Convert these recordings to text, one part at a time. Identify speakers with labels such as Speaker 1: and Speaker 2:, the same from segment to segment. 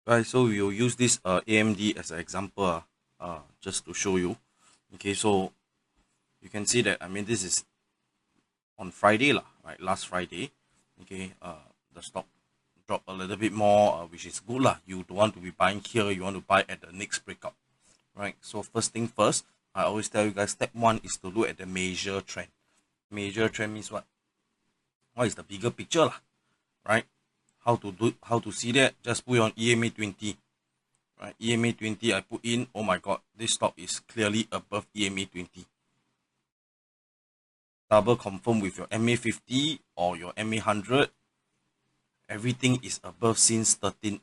Speaker 1: Right, so we'll use this AMD as an example just to show you. Okay, so you can see that, I mean, this is on Friday lah, right? Last Friday. Okay, the stock dropped a little bit more, which is good lah. You don't want to be buying here, you want to buy at the next breakout, right? So first thing first, I always tell you guys, step one is to look at the major trend. Major trend means what? What is the bigger picture lah, right? How to see that? Just put it on EMA 20. Right, EMA 20 I put in, oh my god, this stock is clearly above EMA 20. Double confirm with your MA 50 or your MA 100. Everything is above since 13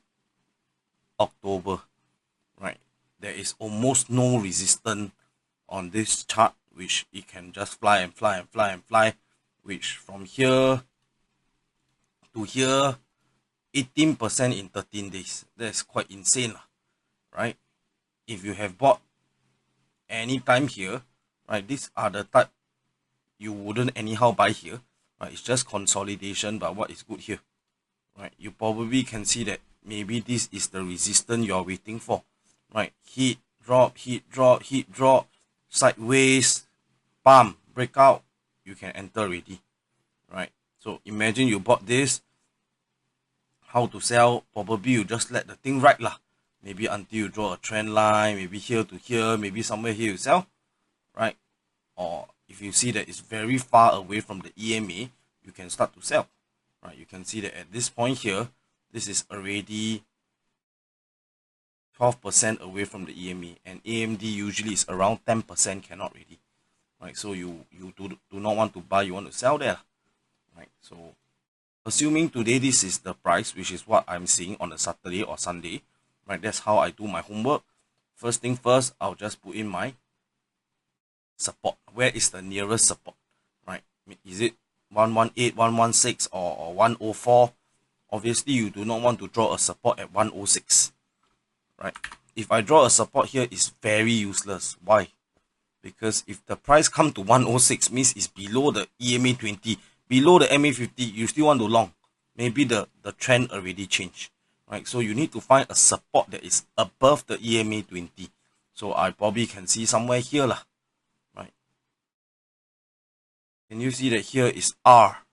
Speaker 1: October. Right, there is almost no resistance on this chart, which it can just fly and fly and fly and fly, which from here to here, 18% in 13 days. That's quite insane, right? If you have bought any time here, right, these are the type you wouldn't anyhow buy here, right? It's just consolidation, but what is good here, right? You probably can see that maybe this is the resistance you're waiting for, right? Hit, drop, hit, drop, hit, drop, sideways, bam, breakout, you can enter already, right? So imagine you bought this, how to sell, probably you just let the thing ride lah. Maybe until you draw a trend line, maybe here to here, maybe somewhere here you sell, right? Or if you see that it's very far away from the EMA, you can start to sell, right? You can see that at this point here, this is already 12% away from the EMA, and AMD usually is around 10%, cannot really, right? So you do not want to buy, you want to sell there, right? So assuming today this is the price, which is what I'm seeing on a Saturday or Sunday, right? That's how I do my homework. First thing first, I'll just put in my support. Where is the nearest support, right? Is it 118, 116, or 104? Obviously, you do not want to draw a support at 106, right? If I draw a support here, it's very useless. Why? Because if the price come to 106, means it's below the EMA 20, below the MA 50, you still want to long. Maybe the trend already changed, right? So you need to find a support that is above the EMA 20. So I probably can see somewhere here lah. Can you see that here is R,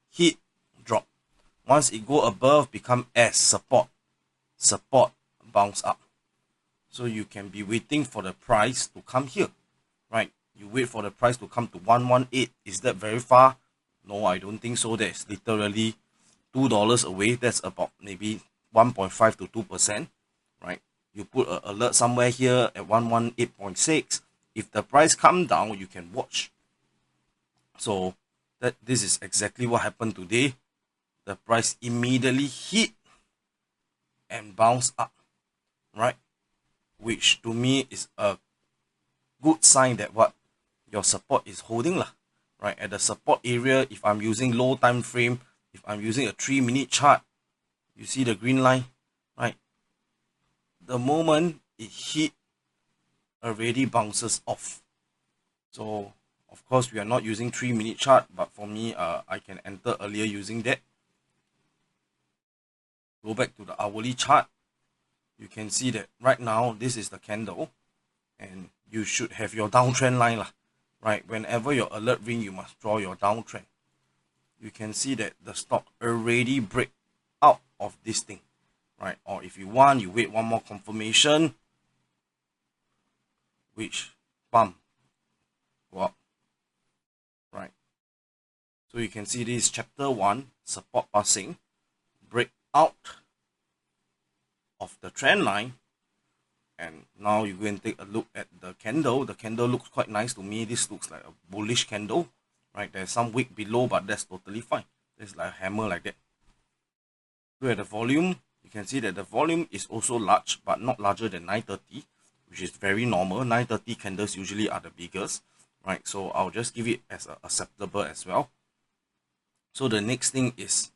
Speaker 1: hit, drop. Once it go above, become S, support, bounce up. So you can be waiting for the price to come here, right? You wait for the price to come to 118. Is that very far? No, I don't think so. That's literally $2 away. That's about maybe 1.5 to 2%, right? You put an alert somewhere here at 118.6. If the price come down, you can watch. So this is exactly what happened today. The price immediately hit and bounced up, right? Which to me is a good sign that what your support is holding lah, right? At the support area, if I'm using low time frame, if I'm using a 3-minute chart, you see the green line, right? The moment it hit, already bounces off. So of course we are not using 3-minute chart, but for me, I can enter earlier using that. Go back to the hourly chart. You can see that right now this is the candle, and you should have your downtrend line lah, right? Whenever your alert ring, you must draw your downtrend. You can see that the stock already break out of this thing, right? Or if you want, you wait one more confirmation, which bam, go up, right? So you can see this chapter 1, support passing, break out of the trend line, and now you go and take a look at the candle. The candle looks quite nice to me. This looks like a bullish candle, right? There's some wick below, but that's totally fine. It's like a hammer like that. Look at the volume. You can see that the volume is also large, but not larger than 930, which is very normal. 930 candles usually are the biggest, right? So I'll just give it as acceptable as well. So the next thing is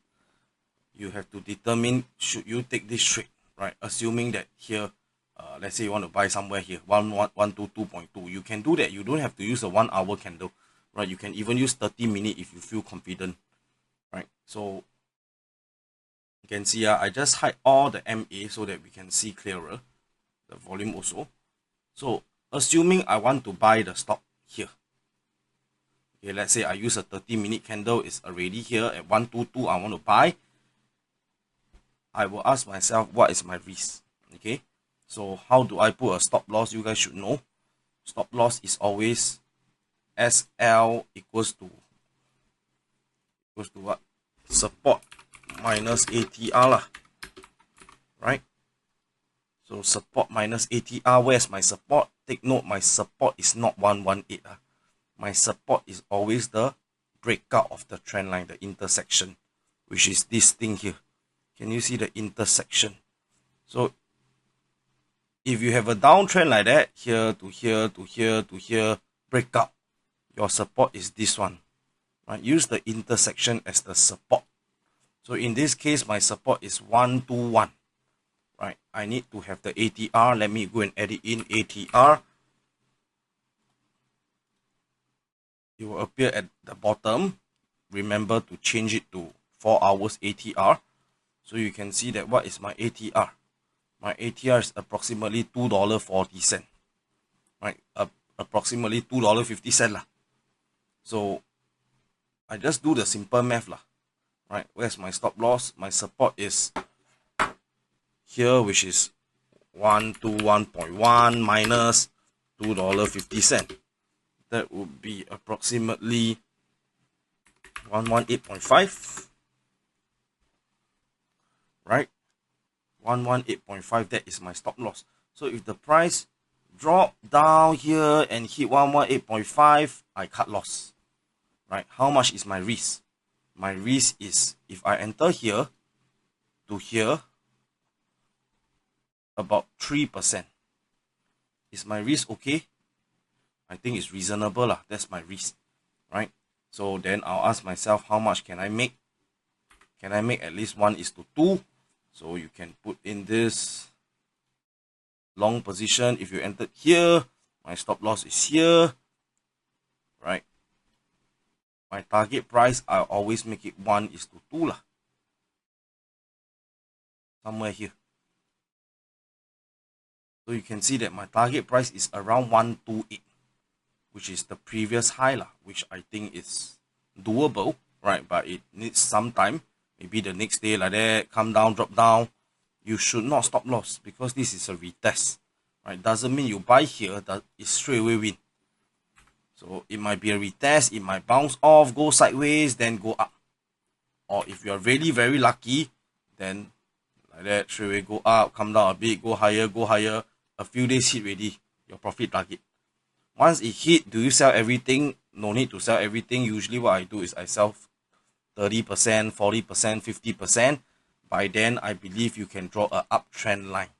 Speaker 1: you have to determine, should you take this trade, right? Assuming that here, let's say you want to buy somewhere here, 122.2. You can do that. You don't have to use a 1 hour candle, right? You can even use 30 minutes if you feel confident, right? So You can see I just hide all the MA so that we can see clearer, the volume also. So assuming I want to buy the stock here. Okay, let's say I use a 30-minute candle, it's already here at 122, I want to buy. I will ask myself, what is my risk? Okay, so how do I put a stop loss? You guys should know. Stop loss is always SL equals to what? Support minus ATR lah. Right? So support minus ATR, where's my support? Take note, my support is not 118. My support is always the breakout of the trend line, the intersection, which is this thing here. Can you see the intersection? So if you have a downtrend like that, here to here to here to here, breakout, your support is this one. Right? Use the intersection as the support. So in this case, my support is 121. Right? I need to have the ATR. Let me go and edit in ATR. It will appear at the bottom. Remember to change it to 4 hours ATR. So you can see that what is my ATR. My ATR is approximately $2.40. Right? Approximately $2.50 lah. So I just do the simple math lah. Right? Where's my stop loss? My support is here, which is 121.1 minus $2.50. That would be approximately 118.5. Right? 118.5, that is my stop loss. So if the price drop down here and hit 118.5, I cut loss. Right? How much is my risk? My risk is, if I enter here to here, about 3%. Is my risk okay? I think it's reasonable lah. That's my risk, right? So then I'll ask myself, how much can I make? Can I make at least 1:2? So you can put in this long position. If you entered here, my stop loss is here, right? My target price, I always make it 1:2 lah. Somewhere here. So you can see that my target price is around 128, which is the previous high lah, which I think is doable, right? But it needs some time. Maybe the next day like that, come down, drop down. You should not stop loss because this is a retest, right? Doesn't mean you buy here that it straight away win. So it might be a retest, it might bounce off, go sideways, then go up. Or if you're really very lucky, then like that, straight away go up, come down a bit, go higher. A few days hit already, your profit target. Once it hit, do you sell everything? No need to sell everything. Usually what I do is I sell 30%, 40%, 50%. By then, I believe you can draw a uptrend line,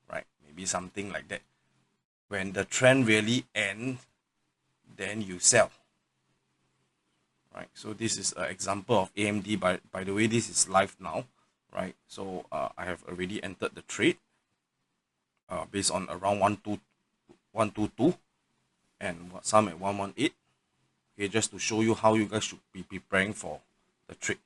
Speaker 1: right? Maybe something like that. When the trend really ends, then you sell. Right, so this is an example of AMD. By the way, this is live now, right? So I have already entered the trade based on around 122 and some at 118. Okay, just to show you how you guys should be preparing for the trade.